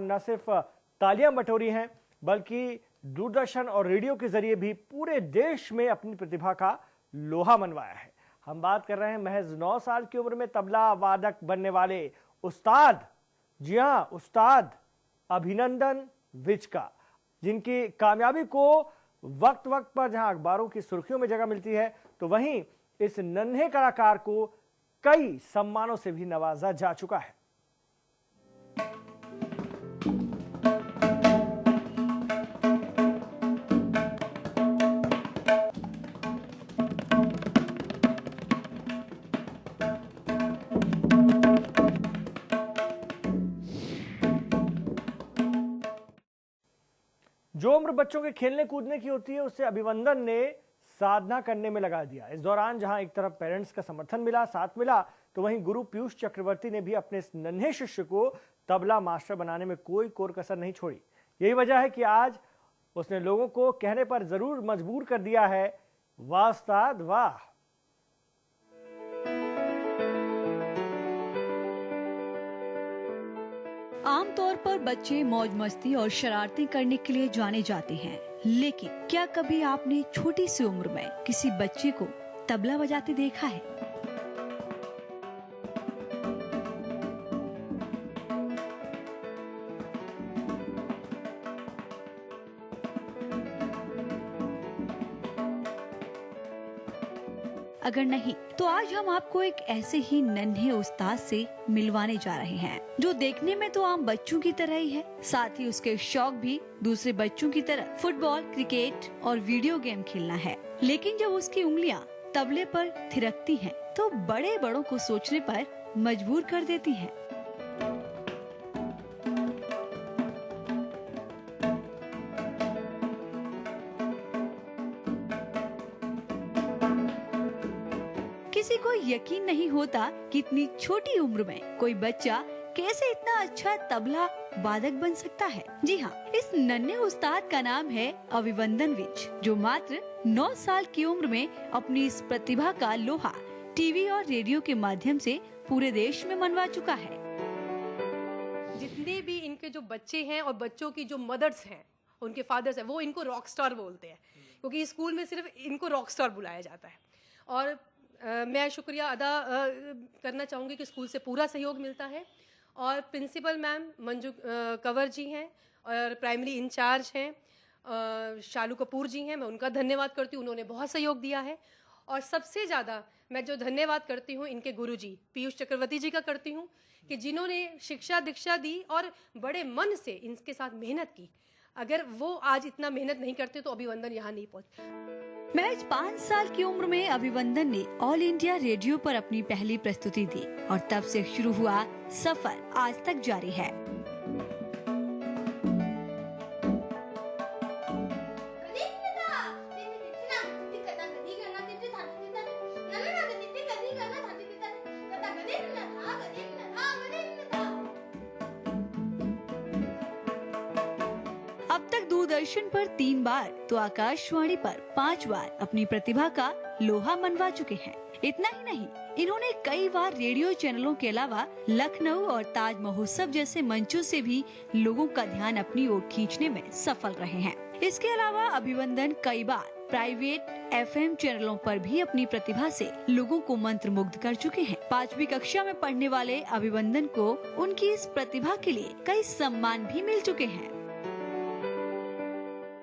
न सिर्फ तालियां बटोरी हैं बल्कि दूरदर्शन और रेडियो के जरिए भी पूरे देश में अपनी प्रतिभा का लोहा मनवाया है। हम बात कर रहे हैं महज 9 साल की उम्र में तबला वादक बनने वाले उस्ताद, जी हां उस्ताद अभिनंदन विज का, जिनकी कामयाबी को वक्त वक्त पर जहां अखबारों की सुर्खियों में जगह मिलती है तो वहीं इस नन्हे कलाकार को कई सम्मानों से भी नवाजा जा चुका है। जो उम्र बच्चों के खेलने कूदने की होती है उससे अभिनंदन ने साधना करने में लगा दिया। इस दौरान जहां एक तरफ पेरेंट्स का समर्थन मिला, साथ मिला, तो वहीं गुरु पीयूष चक्रवर्ती ने भी अपने इस नन्हे शिष्य को तबला मास्टर बनाने में कोई कोर कसर नहीं छोड़ी। यही वजह है कि आज उसने लोगों को कहने पर जरूर मजबूर कर दिया है, वाह उस्ताद वाह। आमतौर पर बच्चे मौज मस्ती और शरारतें करने के लिए जाने जाते हैं, लेकिन क्या कभी आपने छोटी सी उम्र में किसी बच्चे को तबला बजाते देखा है? अगर नहीं तो आज हम आपको एक ऐसे ही नन्हे उस्ताद से मिलवाने जा रहे हैं जो देखने में तो आम बच्चों की तरह ही है, साथ ही उसके शौक भी दूसरे बच्चों की तरह फुटबॉल, क्रिकेट और वीडियो गेम खेलना है। लेकिन जब उसकी उंगलियां तबले पर थिरकती हैं, तो बड़े बड़ों को सोचने पर मजबूर कर देती हैं। किसी को यकीन नहीं होता कि इतनी छोटी उम्र में कोई बच्चा कैसे इतना अच्छा तबला वादक बन सकता है। जी हाँ, इस नन्हे उस्ताद का नाम है अभिनंदन विज, जो मात्र 9 साल की उम्र में अपनी इस प्रतिभा का लोहा टीवी और रेडियो के माध्यम से पूरे देश में मनवा चुका है। जितने भी इनके जो बच्चे हैं और बच्चों की जो मदर्स हैं, उनके फादर्स हैं, वो इनको रॉक स्टार बोलते हैं, क्योंकि स्कूल में सिर्फ इनको रॉक स्टार बुलाया जाता है। और मैं शुक्रिया अदा करना चाहूँगी कि स्कूल से पूरा सहयोग मिलता है, और प्रिंसिपल मैम मंजू कंवर जी हैं और प्राइमरी इंचार्ज हैं शालू कपूर जी हैं, मैं उनका धन्यवाद करती हूँ, उन्होंने बहुत सहयोग दिया है। और सबसे ज़्यादा मैं जो धन्यवाद करती हूँ इनके गुरुजी पीयूष चक्रवर्ती जी का करती हूँ, कि जिन्होंने शिक्षा दीक्षा दी और बड़े मन से इनके साथ मेहनत की। अगर वो आज इतना मेहनत नहीं करते तो अभिनंदन यहाँ नहीं पहुँच। महज 5 साल की उम्र में अभिनंदन ने ऑल इंडिया रेडियो पर अपनी पहली प्रस्तुति दी और तब से शुरू हुआ सफर आज तक जारी है। अब तक दूरदर्शन पर 3 बार तो आकाशवाणी पर 5 बार अपनी प्रतिभा का लोहा मनवा चुके हैं। इतना ही नहीं, इन्होंने कई बार रेडियो चैनलों के अलावा लखनऊ और ताज महोत्सव जैसे मंचों से भी लोगों का ध्यान अपनी ओर खींचने में सफल रहे हैं। इसके अलावा अभिनंदन कई बार प्राइवेट FM चैनलों पर भी अपनी प्रतिभा से लोगों को मंत्रमुग्ध कर चुके हैं। 5वीं कक्षा में पढ़ने वाले अभिनंदन को उनकी इस प्रतिभा के लिए कई सम्मान भी मिल चुके हैं।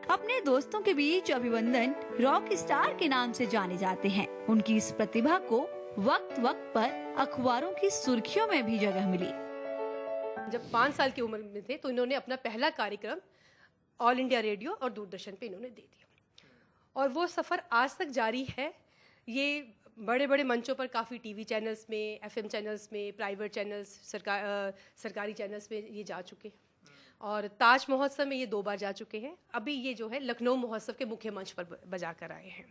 अपने दोस्तों के बीच अभिनंदन रॉक स्टार के नाम से जाने जाते हैं। उनकी इस प्रतिभा को वक्त वक्त पर अखबारों की सुर्खियों में भी जगह मिली। जब 5 साल की उम्र में थे तो इन्होंने अपना पहला कार्यक्रम ऑल इंडिया रेडियो और दूरदर्शन पे इन्होंने दे दिया, और वो सफ़र आज तक जारी है। ये बड़े बड़े मंचों पर काफ़ी टीवी चैनल्स में, FM चैनल्स में, प्राइवेट चैनल्स, सरकारी चैनल्स में ये जा चुके हैं, और ताज महोत्सव में ये 2 बार जा चुके हैं। अभी ये जो है लखनऊ महोत्सव के मुख्य मंच पर बजा कर आए हैं।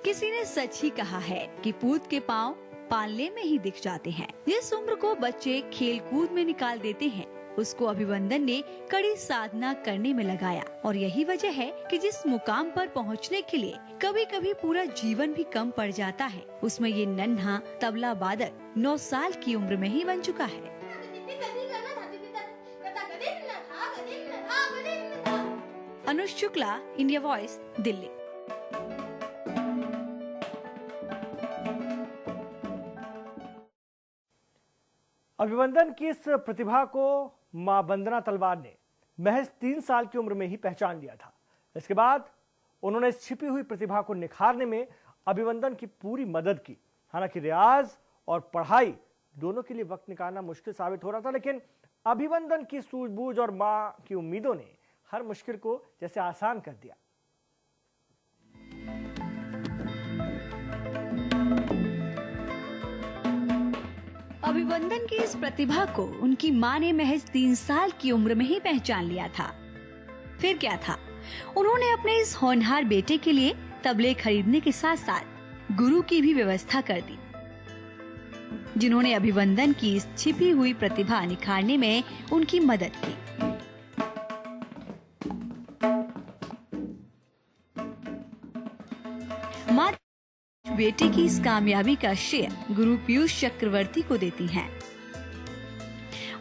किसी ने सच ही कहा है कि पूत के पाँव पालने में ही दिख जाते हैं। जिस उम्र को बच्चे खेल कूद में निकाल देते हैं, उसको अभिनंदन ने कड़ी साधना करने में लगाया, और यही वजह है कि जिस मुकाम पर पहुंचने के लिए कभी कभी पूरा जीवन भी कम पड़ जाता है, उसमें ये नन्हा तबला वादक 9 साल की उम्र में ही बन चुका है। अनुज शुक्ला, इंडिया वॉइस, दिल्ली। अभिवंदन की इस प्रतिभा को मां वंदना तलवार ने महज 3 साल की उम्र में ही पहचान लिया था। इसके बाद उन्होंने इस छिपी हुई प्रतिभा को निखारने में अभिवंदन की पूरी मदद की। हालांकि रियाज और पढ़ाई दोनों के लिए वक्त निकालना मुश्किल साबित हो रहा था, लेकिन अभिवंदन की सूझबूझ और मां की उम्मीदों ने हर मुश्किल को जैसे आसान कर दिया। अभिवंदन की इस प्रतिभा को उनकी मां ने महज 3 साल की उम्र में ही पहचान लिया था। फिर क्या था, उन्होंने अपने इस होनहार बेटे के लिए तबले खरीदने के साथ साथ गुरु की भी व्यवस्था कर दी, जिन्होंने अभिवंदन की इस छिपी हुई प्रतिभा निखारने में उनकी मदद की। मां बेटे की इस कामयाबी का श्रेय गुरु पीयूष चक्रवर्ती को देती हैं।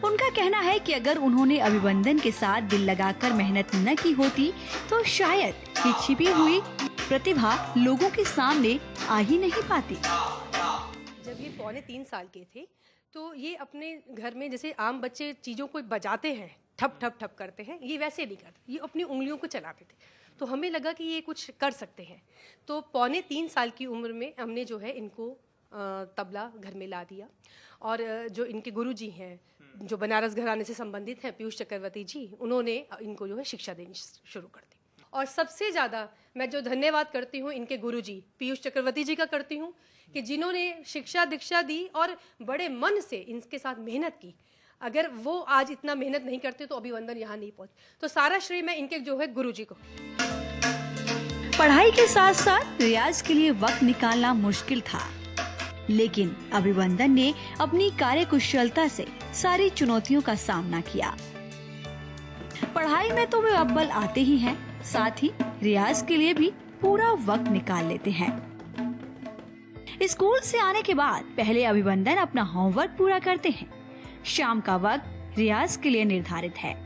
उनका कहना है कि अगर उन्होंने अभिवंदन के साथ दिल लगाकर मेहनत न की होती तो शायद ये छिपी हुई प्रतिभा लोगों के सामने आ ही नहीं पाती। जब ये 2.25 साल के थे तो ये अपने घर में जैसे आम बच्चे चीज़ों को बजाते हैं, ठप ठप ठप करते हैं, ये वैसे नहीं करते, ये अपनी उंगलियों को चलाते थे। तो हमें लगा कि ये कुछ कर सकते हैं, तो 2.25 साल की उम्र में हमने जो है इनको तबला घर में ला दिया। और जो इनके गुरुजी हैं, जो बनारस घराने से संबंधित हैं, पीयूष चक्रवर्ती जी, उन्होंने इनको जो है शिक्षा देनी शुरू कर दी। और सबसे ज़्यादा मैं जो धन्यवाद करती हूँ इनके गुरुजी पीयूष चक्रवर्ती जी का करती हूँ कि जिन्होंने शिक्षा दीक्षा दी और बड़े मन से इनके साथ मेहनत की। अगर वो आज इतना मेहनत नहीं करते तो अभिवंदन यहाँ नहीं पहुँच। तो सारा श्रेय मैं इनके जो है गुरुजी को। पढ़ाई के साथ साथ रियाज के लिए वक्त निकालना मुश्किल था, लेकिन अभिवंदन ने अपनी कार्यकुशलता से सारी चुनौतियों का सामना किया। पढ़ाई में तो वे अव्वल आते ही हैं, साथ ही रियाज के लिए भी पूरा वक्त निकाल लेते हैं। स्कूल से आने के बाद पहले अभिवंदन अपना होमवर्क पूरा करते हैं। शाम का वक्त रियाज के लिए निर्धारित है।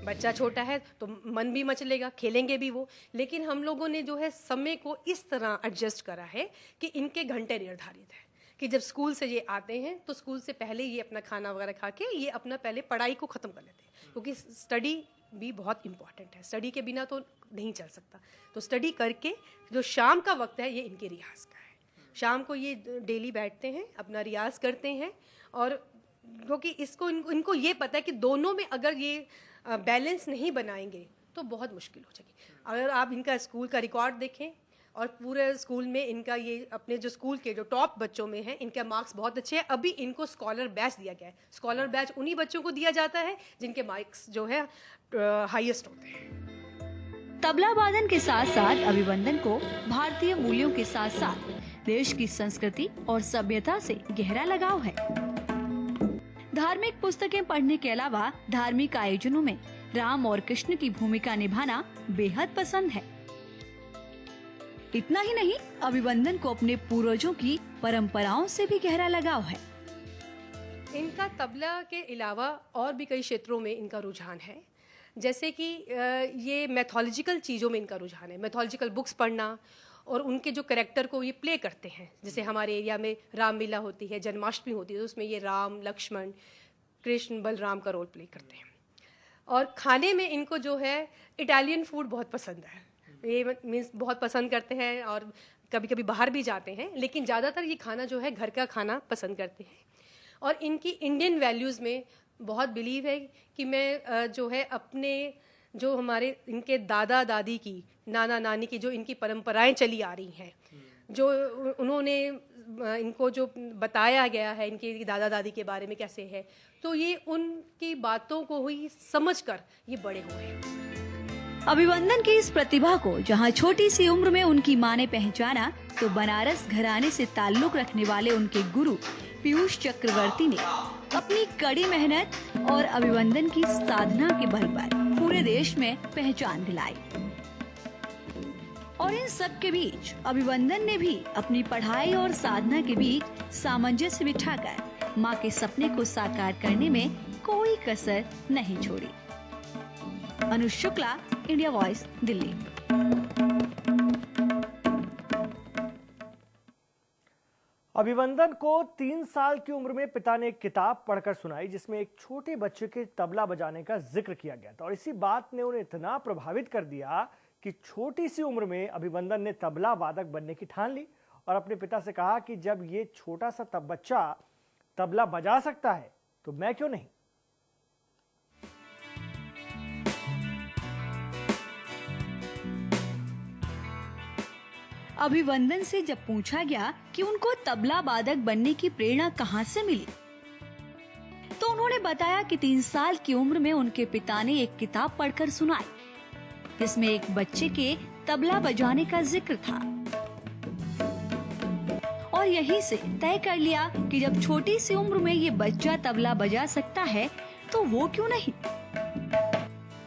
बच्चा छोटा है तो मन भी मचलेगा, खेलेंगे भी वो, लेकिन हम लोगों ने जो है समय को इस तरह एडजस्ट करा है कि इनके घंटे निर्धारित है कि जब स्कूल से ये आते हैं तो स्कूल से पहले ये अपना खाना वगैरह खा के ये अपना पहले पढ़ाई को ख़त्म कर लेते हैं, क्योंकि स्टडी भी बहुत इम्पॉर्टेंट है, स्टडी के बिना तो नहीं चल सकता। तो स्टडी करके जो शाम का वक्त है ये इनके रियाज का है। शाम को ये डेली बैठते हैं, अपना रियाज करते हैं, और क्योंकि इसको इनको ये पता है कि दोनों में अगर ये बैलेंस नहीं बनाएंगे तो बहुत मुश्किल हो जाएगी। अगर आप इनका स्कूल का रिकॉर्ड देखें और पूरे स्कूल में इनका ये अपने जो स्कूल के जो टॉप बच्चों में हैं, इनके मार्क्स बहुत अच्छे हैं। अभी इनको स्कॉलर बैच दिया गया है। स्कॉलर बैच उन्हीं बच्चों को दिया जाता है जिनके मार्क्स जो है हाईएस्ट होते हैं। तबला वादन के साथ साथ अभिवंदन को भारतीय मूल्यों के साथ साथ देश की संस्कृति और सभ्यता से गहरा लगाव है। धार्मिक पुस्तकें पढ़ने के अलावा धार्मिक आयोजनों में राम और कृष्ण की भूमिका निभाना बेहद पसंद है। इतना ही नहीं, अभिवंदन को अपने पूर्वजों की परंपराओं से भी गहरा लगाव है। इनका तबला के अलावा और भी कई क्षेत्रों में इनका रुझान है, जैसे कि ये मैथोलॉजिकल चीज़ों में इनका रुझान है। मैथोलॉजिकल बुक्स पढ़ना और उनके जो कैरेक्टर को ये प्ले करते हैं, जैसे हमारे एरिया में रामलीला होती है, जन्माष्टमी होती है, तो उसमें ये राम, लक्ष्मण, कृष्ण, बलराम का रोल प्ले करते हैं। और खाने में इनको जो है इटालियन फूड बहुत पसंद है। ये मीन्स बहुत पसंद करते हैं और कभी कभी बाहर भी जाते हैं, लेकिन ज़्यादातर ये खाना जो है घर का खाना पसंद करते हैं। और इनकी इंडियन वैल्यूज़ में बहुत बिलीव है कि मैं जो है अपने जो हमारे इनके दादा दादी की, नाना नानी की जो इनकी परंपराएं चली आ रही हैं, जो उन्होंने इनको जो बताया गया है इनके दादा दादी के बारे में कैसे है, तो ये उनकी बातों को ही समझकर ये बड़े हुए हैं। अभिवंदन की इस प्रतिभा को जहां छोटी सी उम्र में उनकी मां ने पहचाना, तो बनारस घराने से ताल्लुक रखने वाले उनके गुरु पीयूष चक्रवर्ती ने अपनी कड़ी मेहनत और अभिवंदन की साधना के बल पर पूरे देश में पहचान दिलाई। और इन सब के बीच अभिवंदन ने भी अपनी पढ़ाई और साधना के बीच सामंजस्य बिठाकर मां के सपने को साकार करने में कोई कसर नहीं छोड़ी। अनुज शुक्ला, इंडिया वॉइस, दिल्ली। अभिवंदन को 3 साल की उम्र में पिता ने एक किताब पढ़कर सुनाई जिसमें एक छोटे बच्चे के तबला बजाने का जिक्र किया गया था और इसी बात ने उन्हें इतना प्रभावित कर दिया कि छोटी सी उम्र में अभिवंदन ने तबला वादक बनने की ठान ली और अपने पिता से कहा कि जब ये छोटा सा बच्चा तबला बजा सकता है तो मैं क्यों नहीं। अभिवंदन से जब पूछा गया कि उनको तबला वादक बनने की प्रेरणा कहां से मिली, तो उन्होंने बताया कि 3 साल की उम्र में उनके पिता ने एक किताब पढ़कर सुनाई जिसमें एक बच्चे के तबला बजाने का जिक्र था और यहीं से तय कर लिया कि जब छोटी सी उम्र में ये बच्चा तबला बजा सकता है तो वो क्यों नहीं।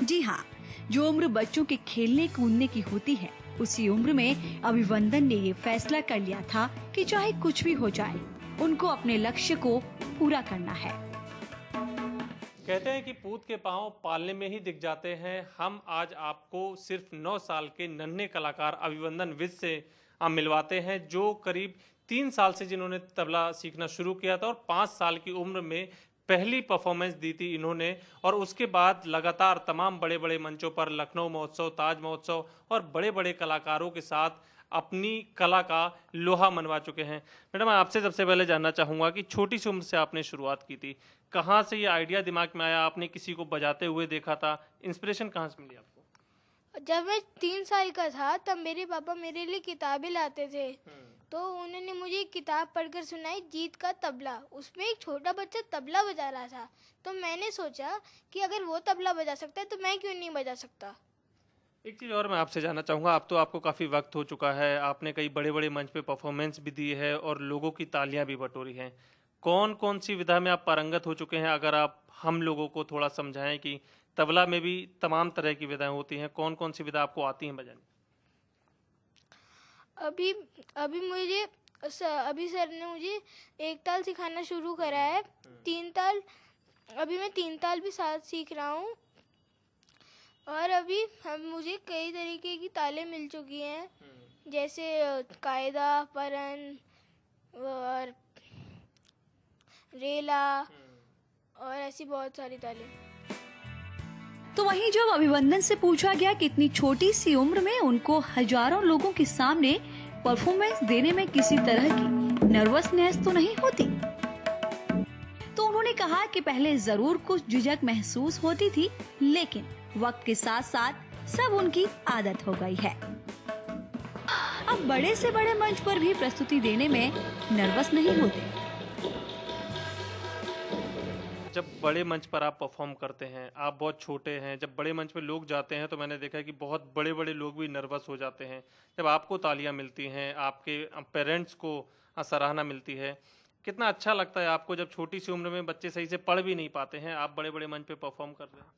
जी हाँ, जो उम्र बच्चों के खेलने कूदने की होती है उसी उम्र में अभिवंदन ने ये फैसला कर लिया था कि चाहे कुछ भी हो जाए उनको अपने लक्ष्य को पूरा करना है। कहते हैं कि पूत के पांव पालने में ही दिख जाते हैं। हम आज आपको सिर्फ 9 साल के नन्हे कलाकार अभिवंदन विज से मिलवाते हैं जो करीब 3 साल से जिन्होंने तबला सीखना शुरू किया था और 5 साल की उम्र में पहली परफॉर्मेंस दी थी इन्होंने और उसके बाद लगातार तमाम बड़े बड़े मंचों पर लखनऊ महोत्सव, ताज महोत्सव और बड़े बड़े कलाकारों के साथ अपनी कला का लोहा मनवा चुके हैं। मैडम, मैं आपसे सबसे पहले जानना चाहूँगा कि छोटी सी उम्र से आपने शुरुआत की थी, कहाँ से ये आइडिया दिमाग में आया? आपने किसी को बजाते हुए देखा था? इंस्पिरेशन कहाँ से मिली आपको? जब मैं 3 साल का था तब मेरे पापा मेरे लिए किताबें लाते थे, तो उन्होंने मुझे एक किताब पढ़कर सुनाई, जीत का तबला। उसमें एक छोटा बच्चा तबला बजा रहा था, तो मैंने सोचा कि अगर वो तबला बजा सकता है तो मैं क्यों नहीं बजा सकता। एक चीज़ और मैं आपसे जानना चाहूँगा, अब तो आपको काफ़ी वक्त हो चुका है, आपने कई बड़े बड़े मंच पे परफॉर्मेंस भी दी है और लोगों की तालियां भी बटोरी हैं। कौन कौन सी विधा में आप पारंगत हो चुके हैं? अगर आप हम लोगों को थोड़ा समझाएं कि तबला में भी तमाम तरह की विधाएं होती हैं, कौन कौन सी विधा आपको आती हैं बजानी? अभी सर ने मुझे एक ताल सिखाना शुरू करा है, 3 ताल। अभी मैं 3 ताल भी साथ सीख रहा हूँ और अभी मुझे कई तरीके की तालें मिल चुकी हैं, जैसे कायदा, परन और रेला और ऐसी बहुत सारी तालें। तो वहीं जब अभिवंदन से पूछा गया कि इतनी छोटी सी उम्र में उनको हजारों लोगों के सामने परफॉर्मेंस देने में किसी तरह की नर्वसनेस तो नहीं होती, तो उन्होंने कहा कि पहले जरूर कुछ झिझक महसूस होती थी, लेकिन वक्त के साथ साथ सब उनकी आदत हो गई है। अब बड़े से बड़े मंच पर भी प्रस्तुति देने में नर्वस नहीं होते। जब बड़े मंच पर आप परफॉर्म करते हैं, आप बहुत छोटे हैं, जब बड़े मंच पे लोग जाते हैं तो मैंने देखा है कि बहुत बड़े बड़े लोग भी नर्वस हो जाते हैं। जब आपको तालियां मिलती हैं, आपके पेरेंट्स को सराहना मिलती है, कितना अच्छा लगता है आपको जब छोटी सी उम्र में बच्चे सही से पढ़ भी नहीं पाते हैं, आप बड़े बड़े मंच पे परफॉर्म कर रहे हैं?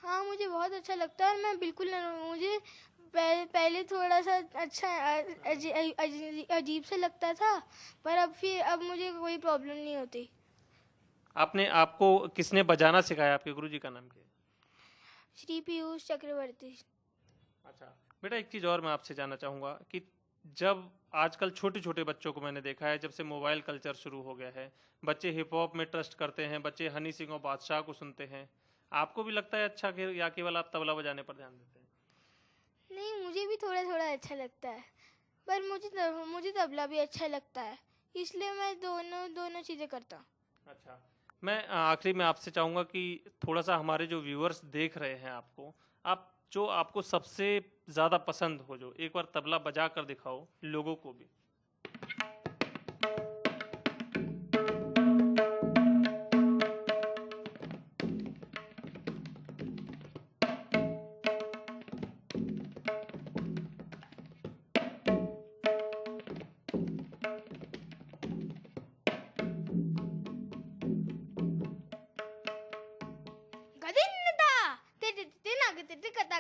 हाँ, मुझे बहुत अच्छा लगता है और मैं बिल्कुल मुझे पहले थोड़ा सा अच्छा अजीब से लगता था, पर अब मुझे कोई प्रॉब्लम नहीं होती। आपको किसने बजाना सिखाया? आपके गुरुजी का नाम क्या है? श्री पीयूष चक्रवर्ती। अच्छा बेटा, एक चीज़ और मैं आपसे जानना चाहूँगा कि जब आजकल छोटे छोटे बच्चों को मैंने देखा है, जब से मोबाइल कल्चर शुरू हो गया है, बच्चे हिप हॉप में ट्रस्ट करते हैं, बच्चे हनी सिंह और बादशाह को सुनते हैं, आपको भी लगता है अच्छा कि या केवल आप तबला बजाने पर ध्यान देते हैं? नहीं, मुझे भी थोड़ा थोड़ा अच्छा लगता है, पर मुझे तबला भी अच्छा लगता है, इसलिए मैं दोनों चीज़ें करता हूँ। अच्छा, मैं आखिरी में आपसे चाहूँगा कि थोड़ा सा हमारे जो व्यूअर्स देख रहे हैं आपको सबसे ज़्यादा पसंद हो, जो एक बार तबला बजा कर दिखाओ लोगों को भी।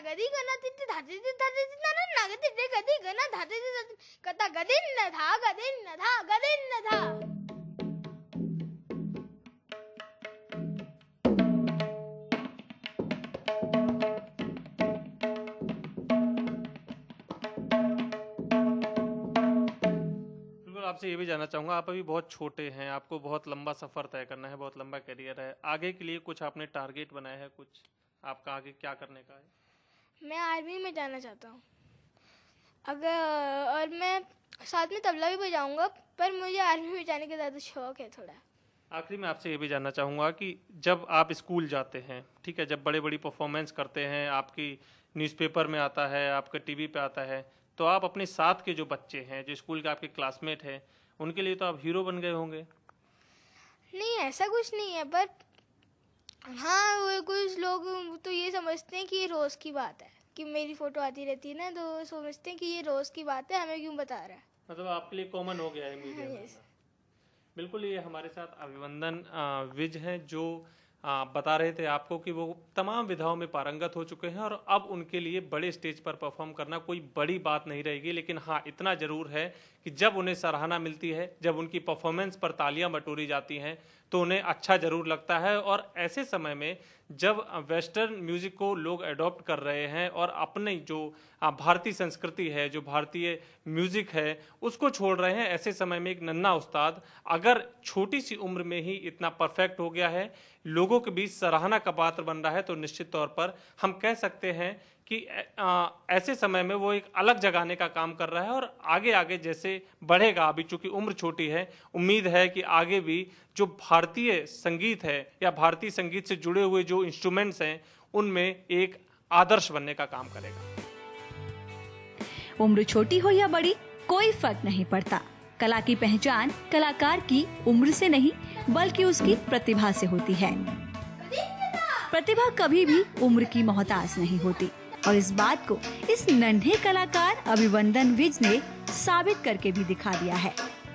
गदी गना तिट्टी धाते धाते ना नाग तिट्टी गदी गना धाते कता गदिन न था गदिन न था गदिन न था। आपसे ये भी जानना चाहूँगा, आप अभी बहुत छोटे हैं, आपको बहुत लंबा सफ़र तय करना है, बहुत लंबा करियर है, आगे के लिए कुछ आपने टारगेट बनाया है, कुछ आपका आगे क्या करने का है? मैं आर्मी में जाना चाहता हूँ और मैं साथ में तबला भी बजाऊंगा, पर मुझे आर्मी में जाने का ज़्यादा शौक है थोड़ा। आखिरी में आपसे ये भी जानना चाहूँगा कि जब आप स्कूल जाते हैं, ठीक है, जब बड़े बड़ी परफॉर्मेंस करते हैं, आपकी न्यूज़पेपर में आता है, आपका टीवी पे आता है, तो आप अपने साथ के जो बच्चे हैं, जो स्कूल के आपके क्लासमेट हैं, उनके लिए तो आप हीरो बन गए होंगे। नहीं, ऐसा कुछ नहीं है, पर हाँ, वो कुछ लोग तो ये समझते हैं कि ये रोज़ की बात है, कि मेरी फ़ोटो आती रहती है ना, तो समझते हैं कि ये रोज़ की बात है, हमें क्यों बता रहा है। मतलब आपके लिए कॉमन हो गया है मीडिया में। बिल्कुल, ये हमारे साथ अभिवंदन विज हैं, जो बता रहे थे आपको कि वो तमाम विधाओं में पारंगत हो चुके हैं और अब उनके लिए बड़े स्टेज पर परफॉर्म करना कोई बड़ी बात नहीं रहेगी। लेकिन हाँ, इतना ज़रूर है कि जब उन्हें सराहना मिलती है, जब उनकी परफॉर्मेंस पर तालियां बटोरी जाती हैं, तो उन्हें अच्छा ज़रूर लगता है। और ऐसे समय में जब वेस्टर्न म्यूज़िक को लोग अडॉप्ट कर रहे हैं और अपनी जो भारतीय संस्कृति है, जो भारतीय म्यूज़िक है, उसको छोड़ रहे हैं, ऐसे समय में एक नन्हा उस्ताद अगर छोटी सी उम्र में ही इतना परफेक्ट हो गया है, लोगों के बीच सराहना का पात्र बन रहा है, तो निश्चित तौर पर हम कह सकते हैं कि ऐसे समय में वो एक अलग जगाने का काम कर रहा है। और आगे आगे जैसे बढ़ेगा, अभी चूंकि उम्र छोटी है, उम्मीद है कि आगे भी जो भारतीय संगीत है या भारतीय संगीत से जुड़े हुए जो इंस्ट्रूमेंट्स हैं, उनमें एक आदर्श बनने का काम करेगा। उम्र छोटी हो या बड़ी, कोई फर्क नहीं पड़ता। कला की पहचान कलाकार की उम्र से नहीं, बल्कि उसकी प्रतिभा से होती है। प्रतिभा कभी भी उम्र की मोहताज नहीं होती और इस बात को इस नन्हे कलाकार अभिवंदन विज ने साबित करके भी दिखा दिया है।